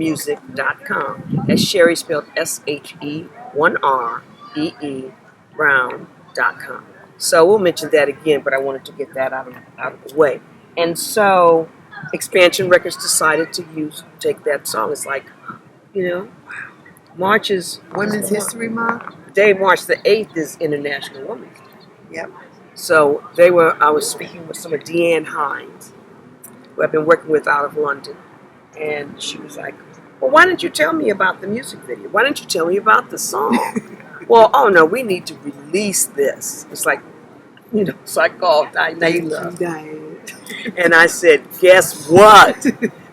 ShereeMusic.com. That's Sheree spelled SHE1REE Brown.com. So we'll mention that again, but I wanted to get that out of the way. And so Expansion Records decided to take that song. It's like, you know, March is Women's History Month. Day March the 8th is International Women's Day. Yep. So I was speaking with some of Deanne Hines, who I've been working with out of London. And she was like, well, why didn't you tell me about the music video? Why didn't you tell me about the song? Well, oh no, we need to release this. It's like, you know, so I called Nailah. And I said, guess what?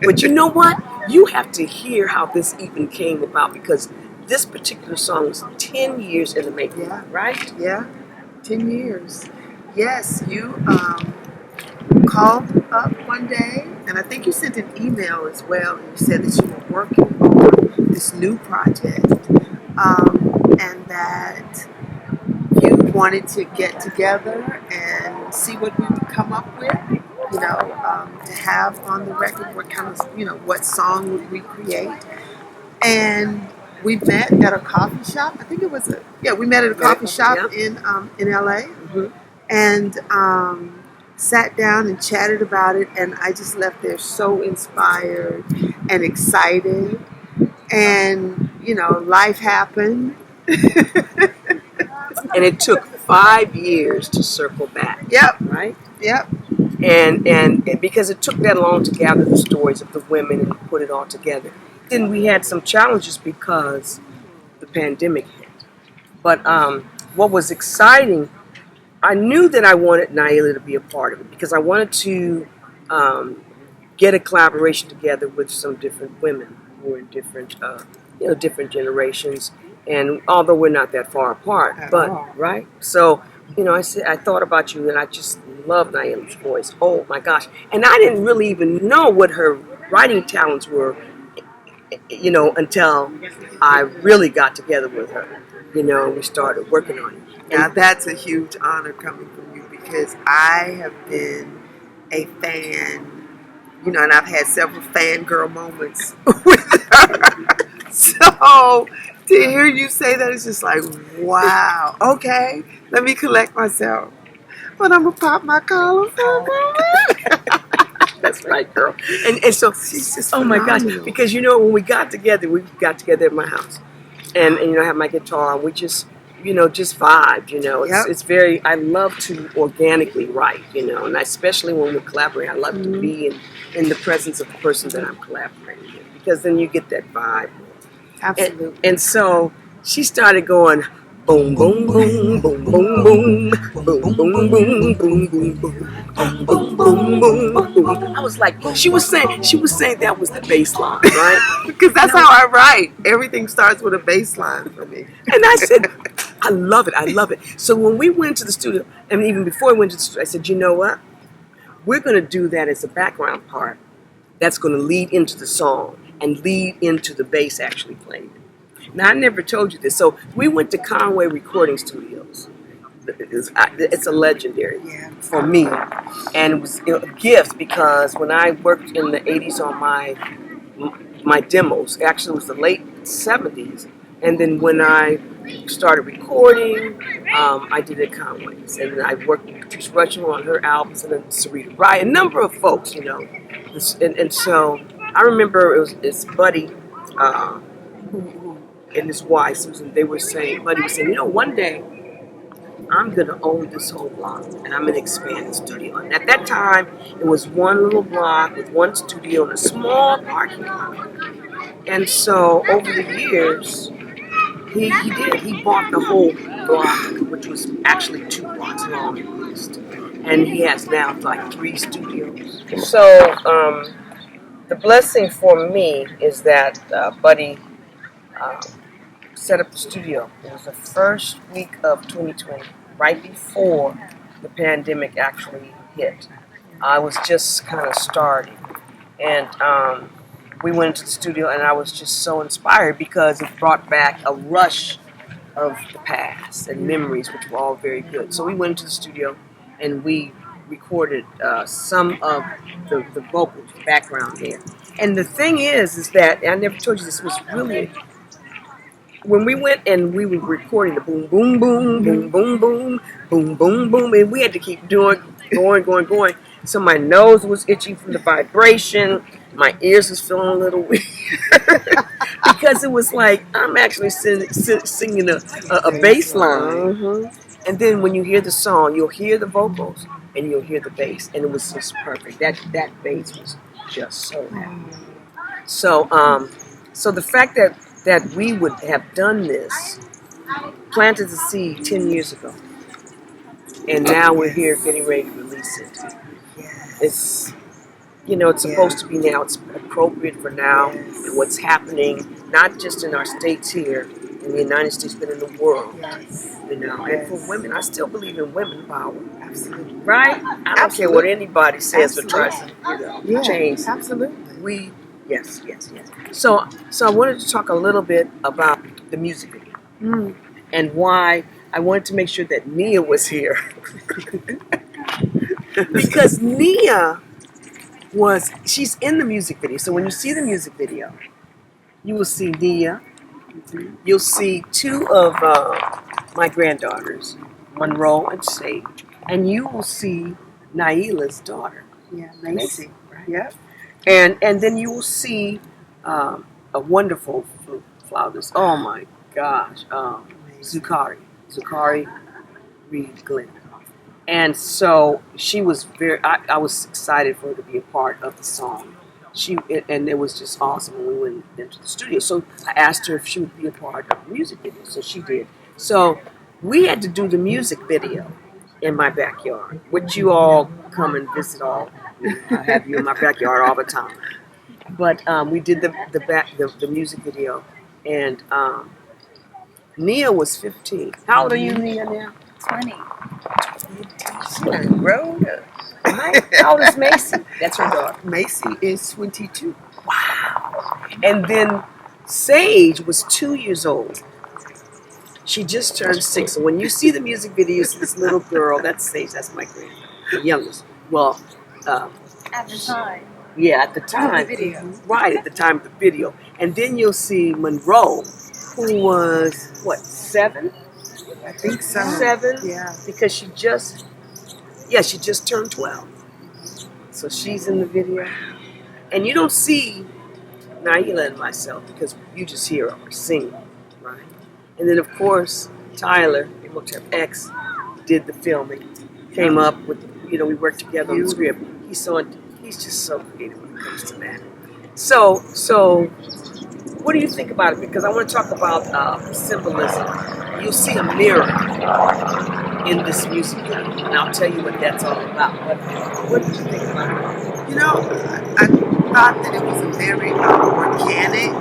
But you know what? You have to hear how this even came about, because this particular song was 10 years in the making, Yeah. right? Yeah, 10 years. Yes, you called up one day, and I think you sent an email as well, and you said that you were working on this new project, and that you wanted to get together and see what we would come up with, you know, to have on the record, what kind of, you know, what song would we create. And we met at a coffee shop. I think it was we met at a coffee shop in LA, and sat down and chatted about it. And I just left there so inspired and excited. And you know, life happened. And it took 5 years to circle back. Yep. Right? Yep. And because it took that long to gather the stories of the women and put it all together. Then we had some challenges because the pandemic hit. But what was exciting, I knew that I wanted Nailah to be a part of it, because I wanted to get a collaboration together with some different women who were in different, different generations. And although we're not that far apart, right? So, you know, I thought about you, and I just love Nailah's voice. Oh my gosh! And I didn't really even know what her writing talents were, you know, until I really got together with her. You know, and we started working on it. Now that's a huge honor coming from you, because I have been a fan, you know, and I've had several fangirl moments with her. So to hear you say that, it's just like, wow. Okay, let me collect myself. But I'm gonna pop my collar for a moment. That's right, girl. And so She's just oh my gosh, phenomenal. because you know, when we got together at my house, and you know, I have my guitar, and we just, you know, just vibed. You know, it's very. I love to organically write. You know, and especially when we collaborate, I love to be in the presence of the person that I'm collaborating with, because then you get that vibe. Absolutely. And so she started going boom, boom, boom, boom, boom, boom, boom, boom, boom, boom, boom, boom, boom, boom, boom, boom, boom. I was like, she was saying that was the bass line, right? Because that's how I write. Everything starts with a bass line for me. And I said, I love it, I love it. So when we went to the studio, and even before we went to the studio, I said, you know what? We're going to do that as a background part that's going to lead into the song and lead into the bass actually playing. Now, I never told you this. So we went to Conway Recording Studios. It's a legendary for me. And it was a gift, because when I worked in the 80s on my demos, actually it was the late 70s. And then when I started recording, I did it at Conway's. And then I worked with Patrice Rutschel on her albums, and then Sheree Brown, a number of folks, you know. And so I remember it's Buddy and his wife, Susan, Buddy was saying, you know, one day I'm going to own this whole block, and I'm going to expand the studio. And at that time, it was one little block with one studio and a small parking lot. And so over the years, he bought the whole block, which was actually 2 blocks long at least. And he has now like 3 studios. So the blessing for me is that Buddy set up the studio. It was the first week of 2020, right before the pandemic actually hit. I was just kind of starting, and we went into the studio, and I was just so inspired, because it brought back a rush of the past and memories, which were all very good. So we went into the studio, and we recorded some of the vocals, the background there. And the thing is that I never told you this was really when we went and we were recording the boom, boom, boom, boom, boom, boom, boom, boom, boom, and we had to keep doing, going. So my nose was itchy from the vibration. My ears was feeling a little weird because it was like I'm actually singing a bass line. And then when you hear the song, you'll hear the vocals and you'll hear the bass, and it was just perfect. That bass was just so happy. So the fact that we would have done this, planted the seed 10 years ago, and now we're here getting ready to release it. It's it's supposed to be now. It's appropriate for now and what's happening, not just in our states here in the United States, but in the world. And for women, I still believe in women power. Absolutely. Right? I don't care what anybody says or tries to change. Absolutely. Yes. So I wanted to talk a little bit about the music video and why I wanted to make sure that Nia was here. Because Nia she's in the music video. So when you see the music video, you will see Nia. You'll see two of my granddaughters, Monroe and Sage. And you will see Nailah's daughter. Yeah, Macy. Right? Yep. And then you will see a wonderful flautist. Oh my gosh, Sukari Reid-Glenn. And so she was I was excited for her to be a part of the song. And it was just awesome when we went into the studio. So I asked her if she would be a part of the music video. So she did. So we had to do the music video in my backyard, which you all come and visit all. I have you in my backyard all the time. But we did the music video, and Nia was 15. How old are you, Nia, now? 20. She done grown up. How old is Macy? That's her daughter. Macy is 22. Wow. And then Sage was 2 years old. She just turned 6. So when you see the music videos, this little girl, that's Sage, that's my granddaughter, the youngest. Well, at the time. Yeah, at the time. Of the video. Right, at the time of the video. And then you'll see Monroe, who was, what, 7? I think so. 7? Yeah. Because she just turned 12. So she's in the video. And you don't see Nailah and myself because you just hear her sing, right? And then, of course, Tyler, her ex, did the filming. Came up with, we worked together on the script. He's just so creative when it comes to that. So what do you think about it? Because I want to talk about symbolism. You'll see a mirror in this music video, and I'll tell you what that's all about. What did you think about it? I thought that it was a very organic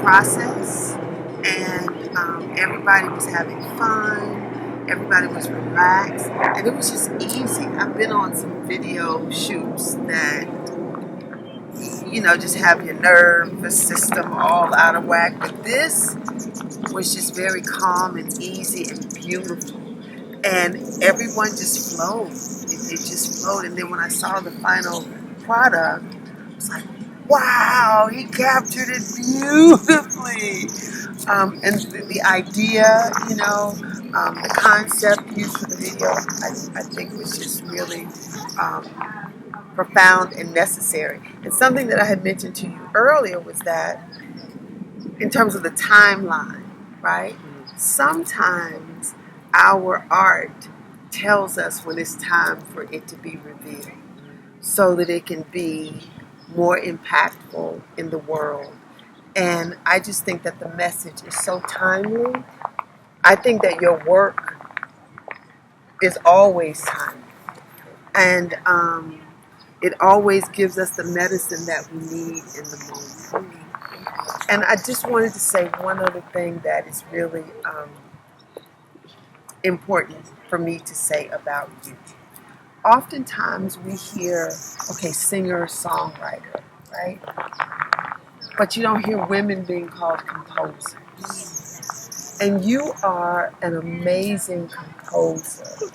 process, and everybody was having fun, everybody was relaxed, and it was just easy. I've been on some video shoots that, just have your nervous system all out of whack, but this was just very calm and easy and beautiful. And everyone just flowed. It just flowed. And then when I saw the final product, I was like, wow, he captured it beautifully. And the idea, the concept used for the video, I think was just really profound and necessary. And something that I had mentioned to you earlier was that in terms of the timeline, right? Sometimes our art tells us when it's time for it to be revealed so that it can be more impactful in the world. And I just think that the message is so timely. I think that your work is always timely. And it always gives us the medicine that we need in the moment. And I just wanted to say one other thing that is really important for me to say about you. Oftentimes we hear, singer, songwriter, right? But you don't hear women being called composers. And you are an amazing composer.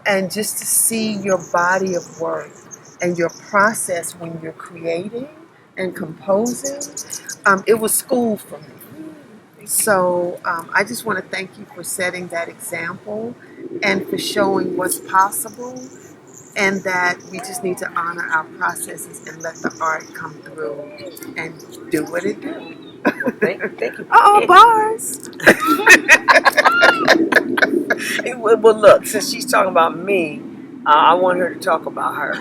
And just to see your body of work and your process when you're creating, and composing, it was school for me. So I just want to thank you for setting that example and for showing what's possible, and that we just need to honor our processes and let the art come through and do what it do. Well, thank you. Oh, bars. Well, look, since she's talking about me, I want her to talk about her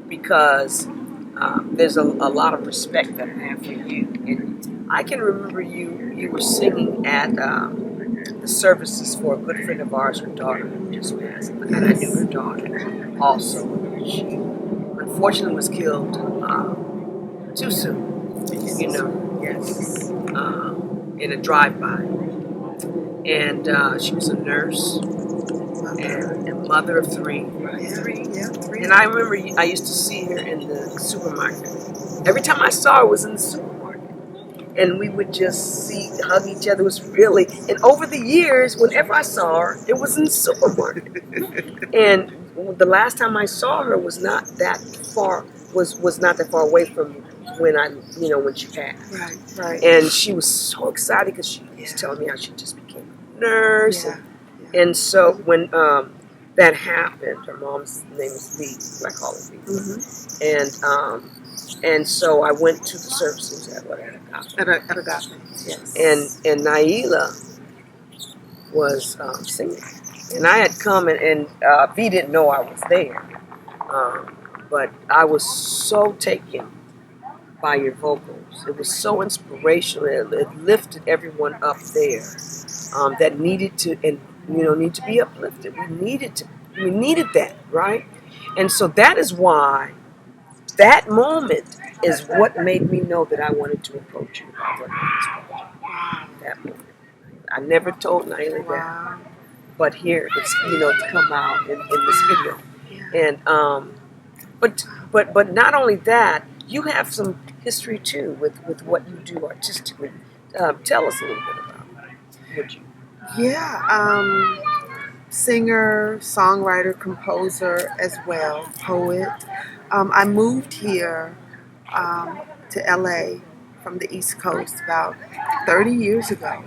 because there's a lot of respect that I have for you. And I can remember you were singing at the services for a good friend of ours, her daughter just passed, and I knew her daughter also. She unfortunately was killed too soon, Yes. in a drive-by. And she was a nurse and mother of three. Three. And I remember I used to see her in the supermarket. Every time I saw her was in the supermarket. And we would just hug each other. It was really, and over the years, whenever I saw her, it was in the supermarket. And the last time I saw her was not that far, was not that far away from when she passed. Right. And she was so excited because she was telling me how she just became a nurse. Yeah. And so when that happened, her mom's name is Lee, I call her Lee. Mm-hmm. And so I went to the services at Agape. Yes. And Nailah was singing. And I had come and V didn't know I was there. But I was so taken by your vocals. It was so inspirational. It lifted everyone up there that needed to need to be uplifted. We needed that, right? And so that is why that moment is what made me know that I wanted to approach you about working on this project. That moment. I never told Nailah that. But here it's to come out in this video. And but not only that, you have some history too with what you do artistically. Tell us a little bit about what you. Yeah. Singer, songwriter, composer as well, poet. I moved here to LA from the East Coast about 30 years ago.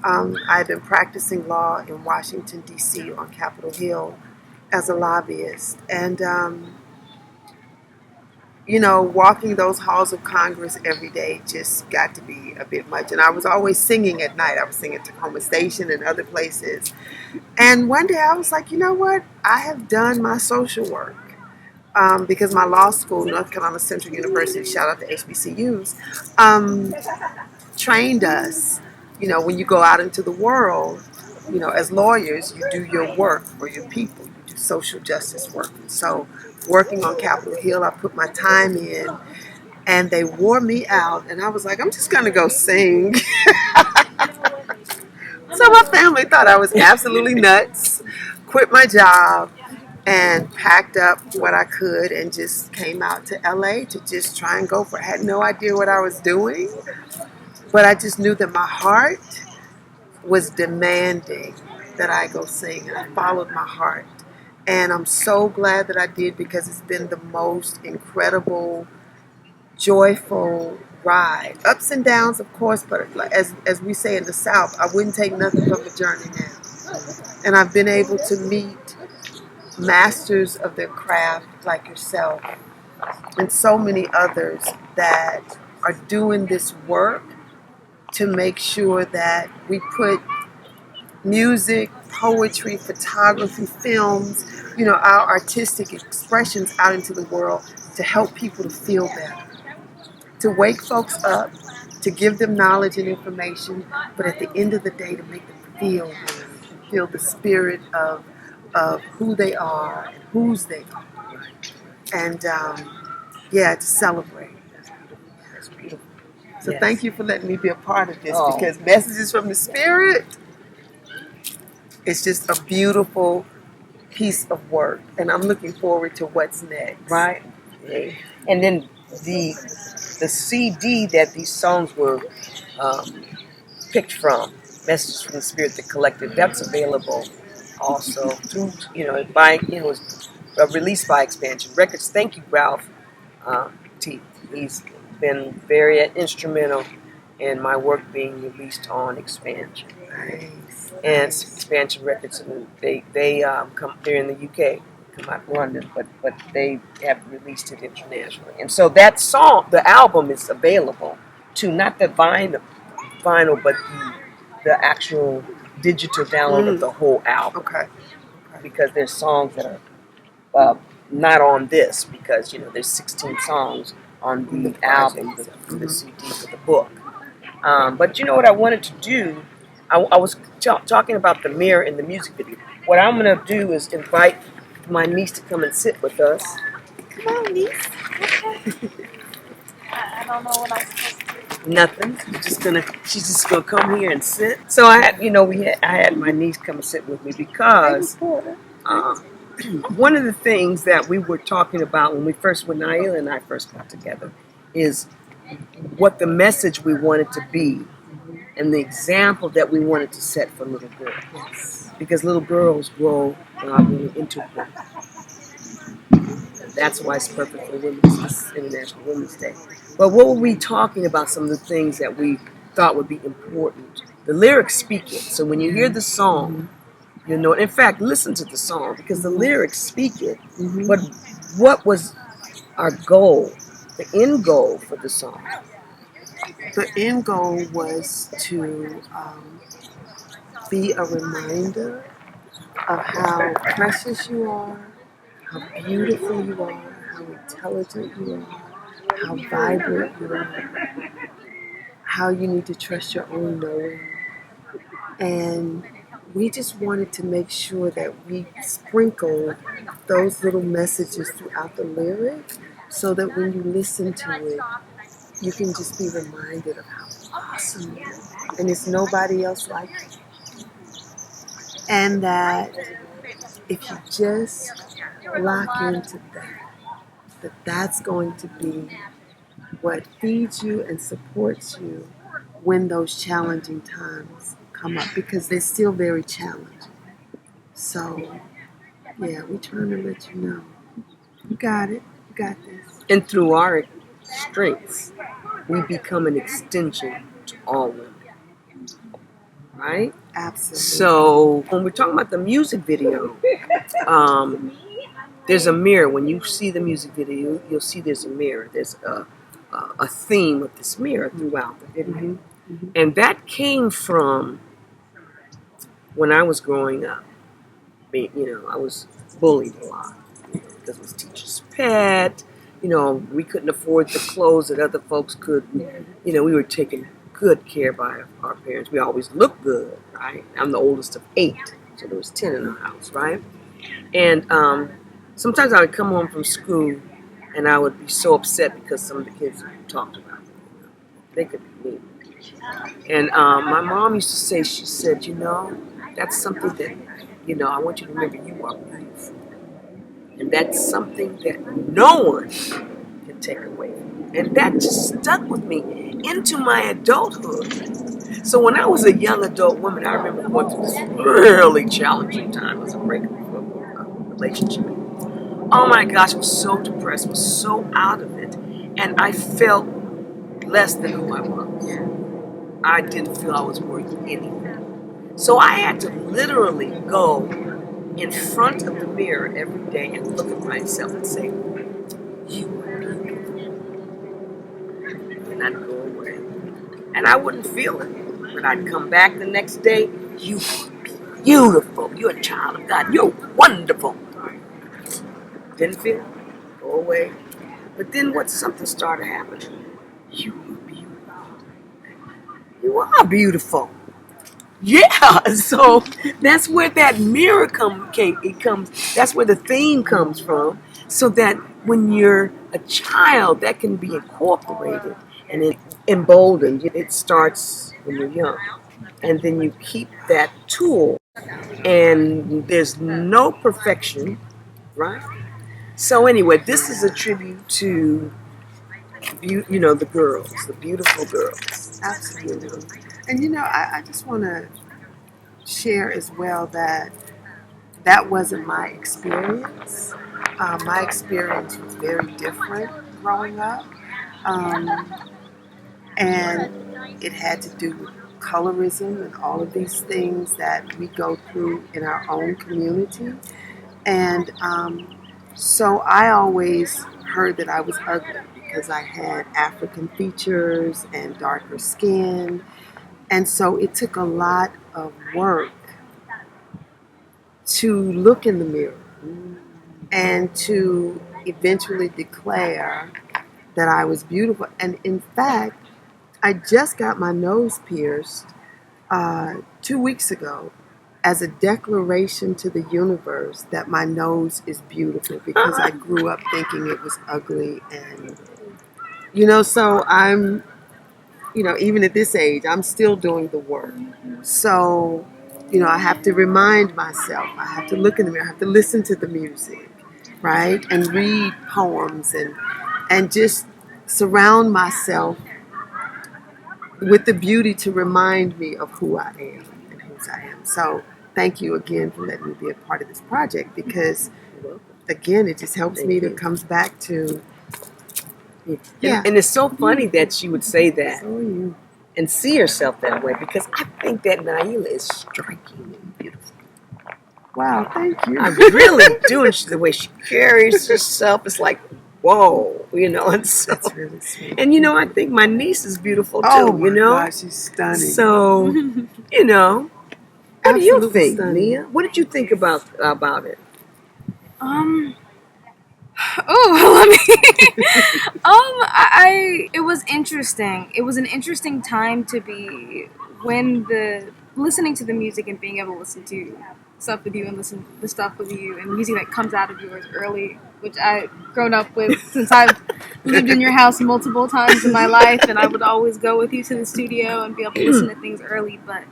I've been practicing law in Washington, D.C. on Capitol Hill as a lobbyist. And, walking those halls of Congress every day just got to be a bit much. And I was always singing at night. I was singing at Tacoma Station and other places. And one day I was like, you know what? I have done my social work. Because my law school, North Carolina Central University, shout out to HBCUs, trained us, when you go out into the world, as lawyers, you do your work for your people. You do social justice work. So working on Capitol Hill, I put my time in, and they wore me out, and I was like, I'm just going to go sing. So my family thought I was absolutely nuts, quit my job, and packed up what I could and just came out to LA to just try and go for it. I had no idea what I was doing, but I just knew that my heart was demanding that I go sing, and I followed my heart. And I'm so glad that I did, because it's been the most incredible, joyful ride. Ups and downs, of course, but as we say in the South, I wouldn't take nothing from the journey now. And I've been able to meet masters of their craft like yourself and so many others that are doing this work to make sure that we put music, poetry, photography, films, our artistic expressions out into the world to help people to feel better, to wake folks up, to give them knowledge and information, but at the end of the day to make them feel the spirit of who they are and whose they are. And to celebrate. That's beautiful. So Yes. thank you for letting me be a part of this, because Messages from the Spirit, it's just a beautiful piece of work, and I'm looking forward to what's next. Right. And then the CD that these songs were picked from, Messages from the Spirit, the collective, that's available also through released by Expansion Records. Thank you, Ralph T. He's been very instrumental in my work being released on Expansion. Nice. And Expansion Records, and they're in the UK, come out of London, but they have released it internationally. And so that song, the album is available to not the vinyl, but the actual digital download of the whole album. Okay. Because there's songs that are not on this, because there's 16 songs on the album, the CD for the book. But you know what I wanted to do? I was talking about the mirror in the music video. What I'm going to do is invite my niece to come and sit with us. Come on, niece. I don't know what I'm supposed to do. Nothing. She's just gonna come here and sit. So I had my niece come and sit with me because one of the things that we were talking about when Nailah and I first got together is what the message we wanted to be and the example that we wanted to set for little girls. Because little girls grow really into them. That's why it's perfect for Women's International Women's Day. But what were we talking about? Some of the things that we thought would be important. The lyrics speak it. So when you hear the song, in fact, listen to the song because the lyrics speak it. But what was our goal, the end goal for the song? The end goal was to be a reminder of how precious you are, how beautiful you are, how intelligent you are, how vibrant you are, how you need to trust your own knowing. And we just wanted to make sure that we sprinkled those little messages throughout the lyric so that when you listen to it, you can just be reminded of how awesome you are. And it's nobody else like you. And that if you just lock into that's going to be what feeds you and supports you when those challenging times come up, because they're still very challenging. So, yeah, we're trying to let you know. You got it. You got this. And through our strengths, we become an extension to all women. Right? Absolutely. So when we're talking about the music video, there's a mirror. When you see the music video, you'll see there's a mirror. There's a theme of this mirror throughout the video. And that came from when I was growing up. I was bullied a lot because I was teacher's pet. We couldn't afford the clothes that other folks could. We were taken good care by our parents. We always looked good, right? I'm the oldest of 8, so there was 10 in our house, right? And sometimes I would come home from school and I would be so upset because some of the kids talked about me. They could be mean. And my mom used to say, she said, that's something that, I want you to remember you are beautiful. And that's something that no one can take away from you. And that just stuck with me into my adulthood. So when I was a young adult woman, I remember going through this really challenging time as a breakup relationship. Oh my gosh, I was so depressed, was so out of it. And I felt less than who I was. I didn't feel I was worth anything. So I had to literally go in front of the mirror every day and look at myself and say, you are beautiful. And I'd go away. And I wouldn't feel it. But I'd come back the next day, you are beautiful. You're a child of God. You're wonderful. Didn't feel it. Go away. But then something started happening. You are beautiful. You are beautiful. Yeah, so that's where that mirror comes. That's where the theme comes from. So that when you're a child, that can be incorporated and it emboldened. It starts when you're young, and then you keep that tool. And there's no perfection, right? So anyway, this is a tribute to the girls, the beautiful girls. Absolutely. And I just want to share as well that wasn't my experience. My experience was very different growing up. And it had to do with colorism and all of these things that we go through in our own community. And so I always heard that I was ugly because I had African features and darker skin. And so it took a lot of work to look in the mirror and to eventually declare that I was beautiful. And in fact, I just got my nose pierced 2 weeks ago as a declaration to the universe that my nose is beautiful because I grew up thinking it was ugly. And, so I'm, even at this age, I'm still doing the work. So, I have to remind myself, I have to look in the mirror, I have to listen to the music, right? And read poems and just surround myself with the beauty to remind me of who I am and whose I am. So thank you again for letting me be a part of this project because, again, it just helps me to come back to, And it's so funny that she would say that and see herself that way because I think that Nailah is striking and beautiful. Wow, thank you. I really do. And the way she carries herself, it's like, whoa, And so, that's really sweet. And I think my niece is beautiful too. Oh my gosh, she's stunning. So, what do you think, stunning. Nia? What did you think about it? Let me. It was interesting. It was an interesting time to be listening to the music and being able to listen to stuff with you and listen to stuff with you and music that comes out of yours early, which I've grown up with since I've lived in your house multiple times in my life, and I would always go with you to the studio and be able to listen to things early. But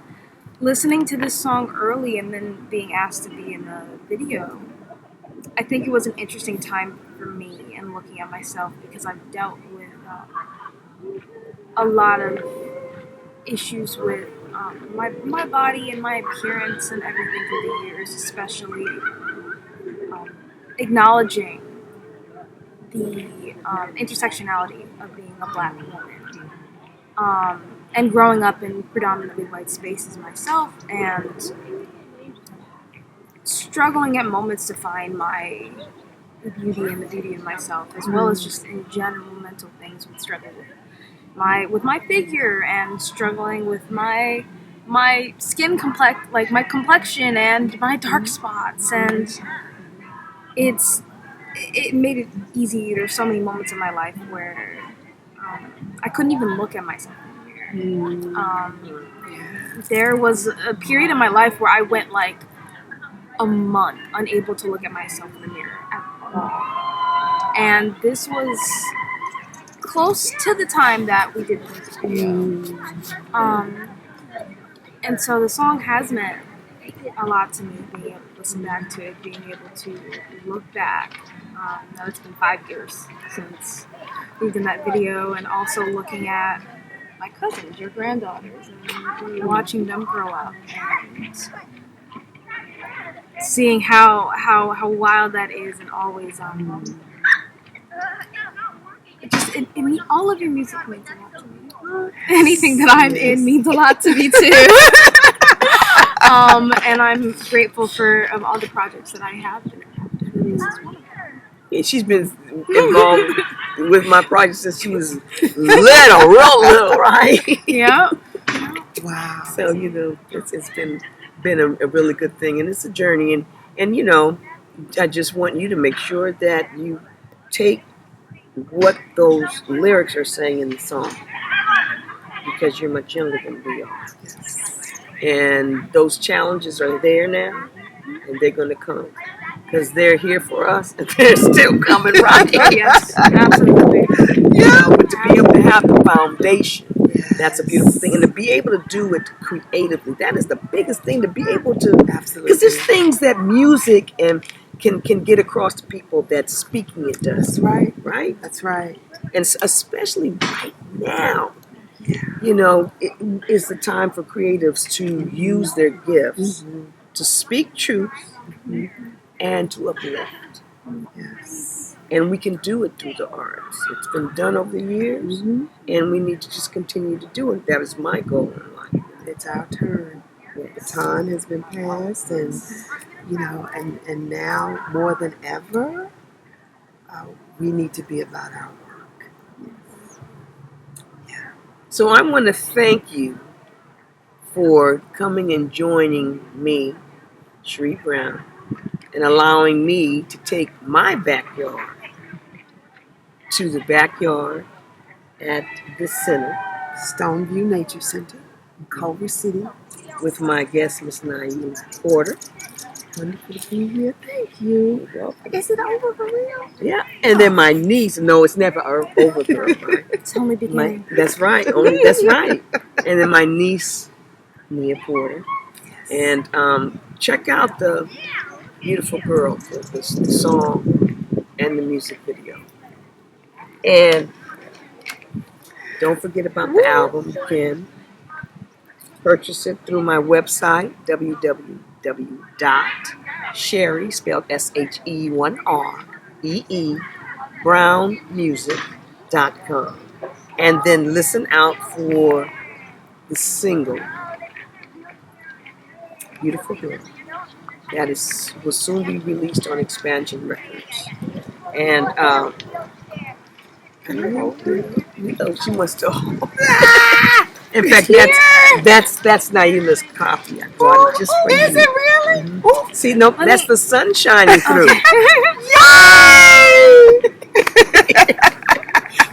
listening to this song early and then being asked to be in the video, I think it was an interesting time for me and looking at myself because I've dealt with a lot of issues with my body and my appearance and everything through the years, especially acknowledging the intersectionality of being a Black woman and growing up in predominantly white spaces myself and struggling at moments to find the beauty and the beauty in myself, as well as just in general mental things with struggle with my figure and struggling with my skin my complexion and my dark spots, and it made it easy. There's so many moments in my life where I couldn't even look at myself in the mirror. There was a period in my life where I went like a month unable to look at myself in the mirror at all. And this was close to the time that we did the music video. And so the song has meant a lot to me, being able to listen back to it, being able to look back. Now it's been 5 years since we did that video, and also looking at my cousins, your granddaughters, and watching them grow up and seeing how wild that is, and always all of your music means a lot to me. Anything that I'm in means a lot to me too. And I'm grateful for all the projects that I have been involved. Yeah, she's been involved with my project since she was real little, right? Yeah. Wow. So it's been a really good thing, and it's a journey, and I just want you to make sure that you take what those lyrics are saying in the song, because you're much younger than we are, and those challenges are there now, and they're going to come. Because they're here for us, and they're still coming, right? Yes, absolutely. But to be able to have the foundation, that's a beautiful thing. And to be able to do it creatively, that is the biggest thing, to be able to. Absolutely. Because there's things that music and can get across to people that speaking it does. That's right. Right? That's right. And especially right now, it is the time for creatives to use their gifts to speak truth and to uplift. Yes. And we can do it through the arts. It's been done over the years, and we need to just continue to do it. That is my goal in life. It's our turn. The baton has been passed, and and now more than ever, we need to be about our work. Yeah. So I want to thank you for coming and joining me, Sheree Brown, and allowing me to take my backyard to the backyard at this center, Stoneview Nature Center, in Culver City, with my guest, Miss Nailah Porter. Wonderful to be here. Thank you. You're welcome. Is it over for real? Yeah, and then my niece. No, it's never over, girl. Right? It's only beginning. That's right. That's right. And then my niece, Nia Porter, and check out the beautiful girl, the song and the music video. And don't forget about the album. You can purchase it through my website, www.Sheree, spelled SHE1REE, brownmusic.com. And then listen out for the single, Beautiful Girl. That will soon be released on Expansion Records. And she wants to. In fact, that's Nailah's copy. I brought it just for you. Is it really? Mm-hmm. See, no, that's the sun shining through. Yay!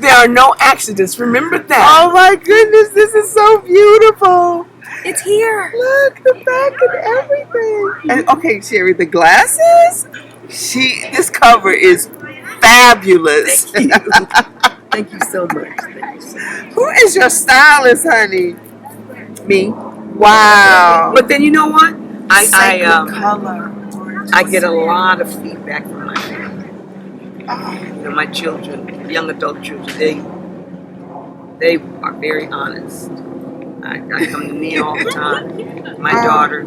There are no accidents. Remember that. Oh my goodness, this is so beautiful. It's here. Look, the back and everything. And okay, Sheree, the glasses. This cover is fabulous. Thank you. Thank you so much. Who is your stylist, honey? Me. Wow. But then you know what? I color. get a lot of feedback from my family. My children, young adult children, they are very honest. I come to Nia all the time. My daughter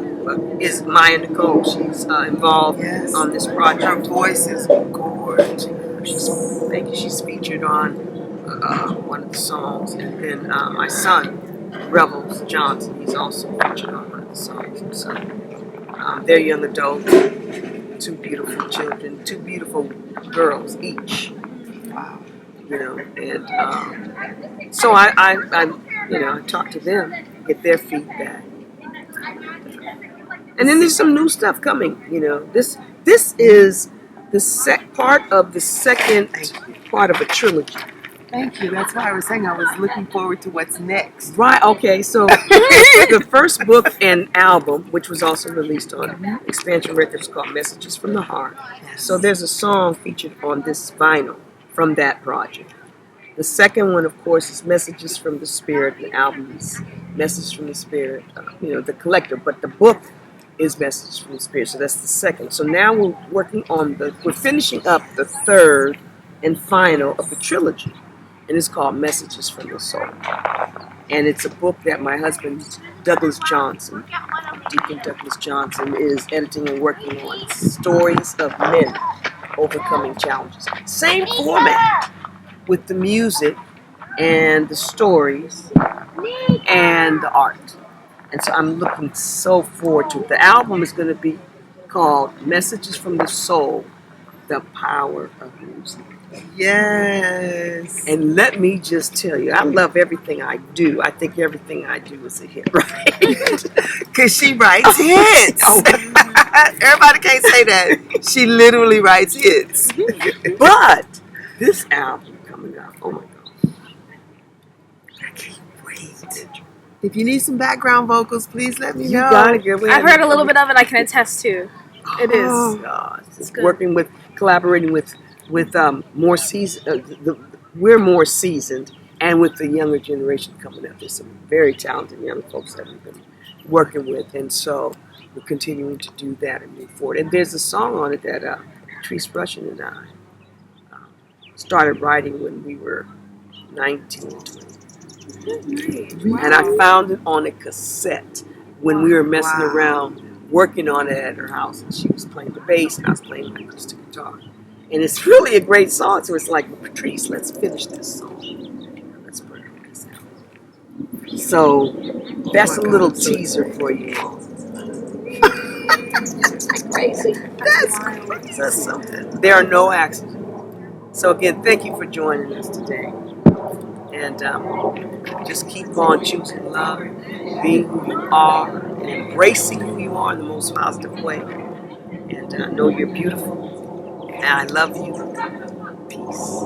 is Maya Nicole. She's involved on this project. Her voice is gorgeous. Thank you. She's featured on one of the songs, and then my son, Rebels Johnson, he's also featured on one of the songs. And so they're young adults, two beautiful children, two beautiful girls each. Wow. And so I talk to them, get their feedback, and then there's some new stuff coming. This is the part of the second part of a trilogy. Thank you. That's why I was saying I was looking forward to what's next. Right. Okay. So the first book and album, which was also released on Expansion Records, called "Messages from the Heart." Yes. So there's a song featured on this vinyl from that project. The second one, of course, is Messages from the Spirit. The album is Messages from the Spirit, the collector. But the book is Messages from the Spirit. So that's the second. So now we're finishing up the third and final of the trilogy. And it's called Messages from the Soul. And it's a book that my husband, Douglas Johnson, Deacon Douglas Johnson, is editing and working on. Stories of men overcoming challenges. Same format, with the music and the stories and the art. And so I'm looking so forward to it. The album is going to be called Messages from the Soul, The Power of Music. Yes. And let me just tell you, I love everything I do. I think everything I do is a hit, right? Because she writes hits. Everybody can't say that. She literally writes hits. But this album coming up, oh my God. I can't wait. If you need some background vocals, please let me know. You got it, girl. I've heard a little bit of it. I can attest to. It is. Oh, God. It's good. Collaborating with more seasoned. We're more seasoned, and with the younger generation coming up, there's some very talented young folks that we've been working with, and so we're continuing to do that and move forward. And there's a song on it that Patrice Brushin and I started writing when we were 19 and 20. Wow. And I found it on a cassette when we were messing around, working on it at her house. And she was playing the bass, and I was playing my acoustic guitar. And it's really a great song. So it's like, Patrice, let's finish this song. Let's put this out. So that's a little teaser for you all. Crazy. That's That's something. There are no accidents. So again, thank you for joining us today. And just keep on choosing love, being who you are, and embracing who you are in the most positive way. And know you're beautiful. And I love you. Peace.